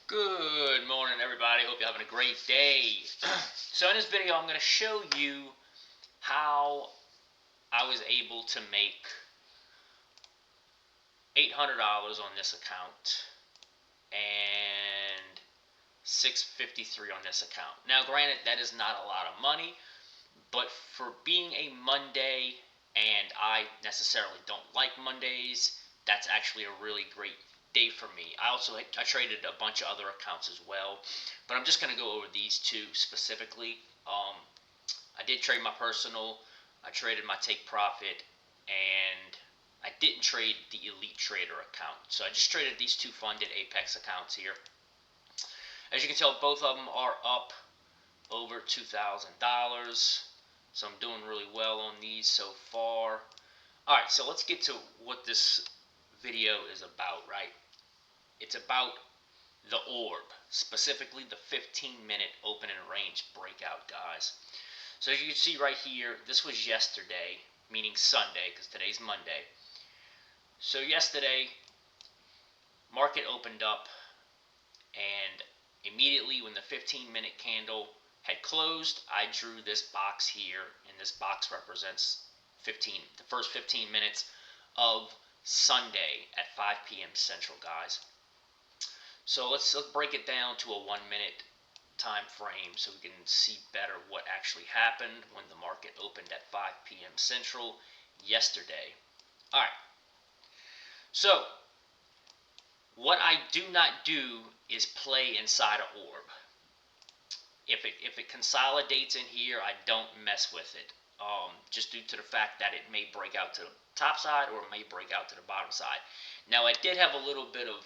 Good morning, everybody. Hope you're having a great day. So in this video, I'm going to show you how I was able to make $800 on this account and $653 on this account. Now, granted, that is not a lot of money, but for being a Monday, and I necessarily don't like Mondays, that's actually a really great day for me. I traded a bunch of other accounts as well, but I'm just going to go over these two specifically. I did trade my personal, I traded my take profit, and I didn't trade the Elite Trader account. So I just traded these two funded Apex accounts here. As you can tell, both of them are up over $2,000. So I'm doing really well on these so far. Alright, so let's get to what this video is about, right? It's about the ORB, specifically the 15-minute open and range breakout, guys. So as you can see right here, this was yesterday, meaning Sunday, because today's Monday. So yesterday, market opened up, and immediately when the 15-minute candle had closed, I drew this box here, and this box represents the first 15 minutes of Sunday at 5 p.m. Central, guys. So let's break it down to a 1 minute time frame so we can see better what actually happened when the market opened at 5 p.m. Central yesterday. Alright, so what I do not do is play inside an orb. If it consolidates in here, I don't mess with it, just due to the fact that it may break out to the top side or it may break out to the bottom side. Now, I did have a little bit of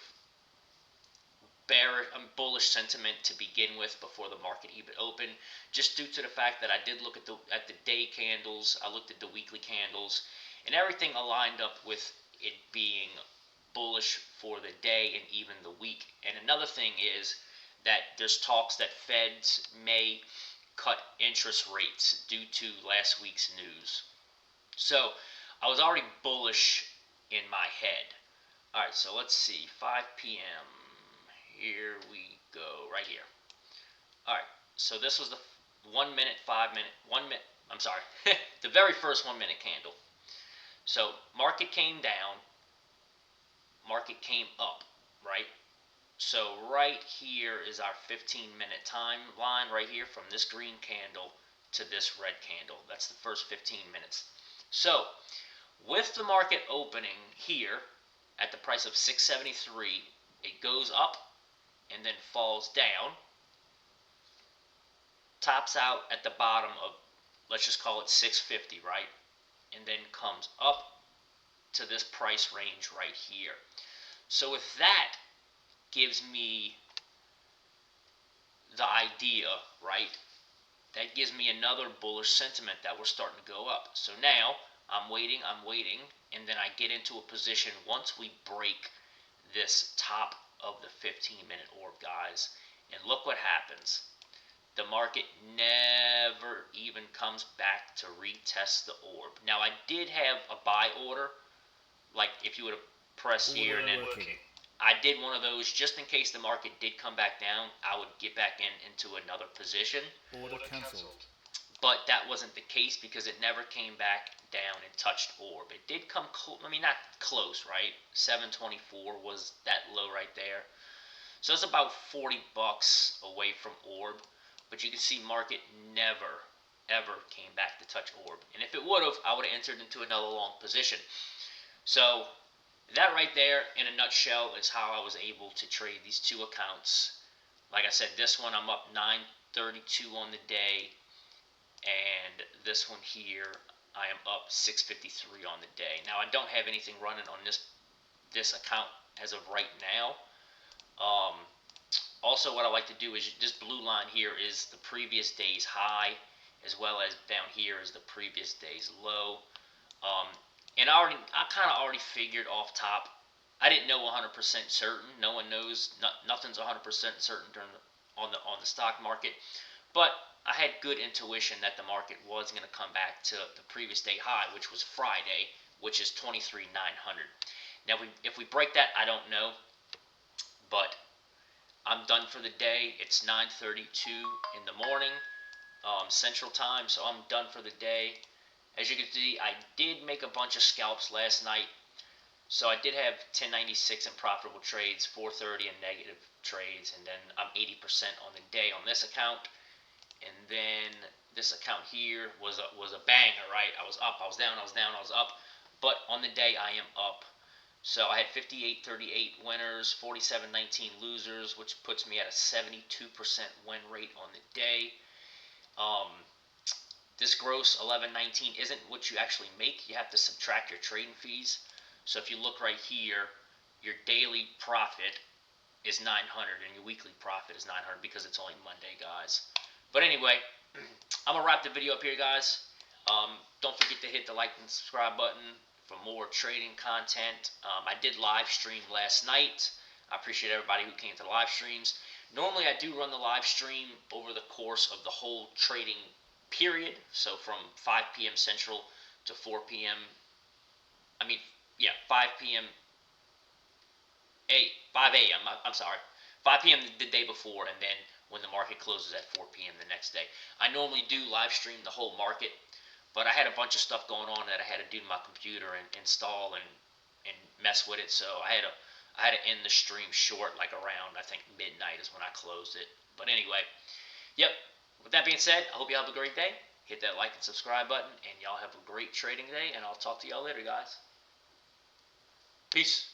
bullish sentiment to begin with before the market even opened, just due to the fact that I did look at the day candles, I looked at the weekly candles, and everything aligned up with it being bullish for the day and even the week. And another thing is that there's talks that Feds may cut interest rates due to last week's news. So I was already bullish in my head. Alright, so let's see, 5 p.m. Here we go, right here. Alright, so this was the 1 minute, 5 minute, 1 minute, I'm sorry, the very first 1 minute candle. So market came down, market came up, right? So right here is our 15-minute timeline right here from this green candle to this red candle. That's the first 15 minutes. So with the market opening here at the price of $6.73, it goes up and then falls down, tops out at the bottom of, let's just call it $6.50, right? And then comes up to this price range right here. So with that, gives me the idea, right? That gives me another bullish sentiment that we're starting to go up. So now I'm waiting, and then I get into a position once we break this top of the 15-minute orb, guys. And look what happens. The market never even comes back to retest the orb. Now, I did have a buy order, like if you would have pressed here and then I did one of those just in case the market did come back down. I would get back into another position. Order cancelled. But that wasn't the case because it never came back down and touched orb. It did come not close, right? 724 was that low right there. So it's about 40 bucks away from orb. But you can see market never, ever came back to touch orb. And if it would have, I would have entered into another long position. So that right there, in a nutshell, is how I was able to trade these two accounts. Like I said, this one I'm up 932 on the day, and this one here I am up 653 on the day. Now I don't have anything running on this account as of right now. Also, what I like to do is this blue line here is the previous day's high, as well as down here is the previous day's low. And I kind of already figured off top. I didn't know 100% certain. No one knows. Nothing's 100% certain on the stock market. But I had good intuition that the market was going to come back to the previous day high, which was Friday, which is 23,900. Now, if we break that, I don't know. But I'm done for the day. It's 9:32 in the morning, Central Time, so I'm done for the day. As you can see, I did make a bunch of scalps last night. So I did have 1096 in profitable trades, 430 in negative trades, and then I'm 80% on the day on this account. And then this account here was a banger, right? I was up, I was down, I was down, I was up. But on the day, I am up. So I had 58.38 winners, 47.19 losers, which puts me at a 72% win rate on the day. This gross 11.19 isn't what you actually make. You have to subtract your trading fees. So if you look right here, your daily profit is 900 and your weekly profit is 900 because it's only Monday, guys. But anyway, I'm going to wrap the video up here, guys. Don't forget to hit the like and subscribe button for more trading content. I did live stream last night. I appreciate everybody who came to the live streams. Normally, I do run the live stream over the course of the whole trading period. So from 5 p.m. Central to 4 p.m. 5 p.m. 5 a.m. I'm sorry, 5 p.m. the day before, and then when the market closes at 4 p.m. the next day. I normally do live stream the whole market, but I had a bunch of stuff going on that I had to do to my computer and install and mess with it, so I had to end the stream short, like around, I think, midnight is when I closed it. But anyway, yep, with that being said, I hope you have a great day. Hit that like and subscribe button, and y'all have a great trading day, and I'll talk to y'all later, guys. Peace.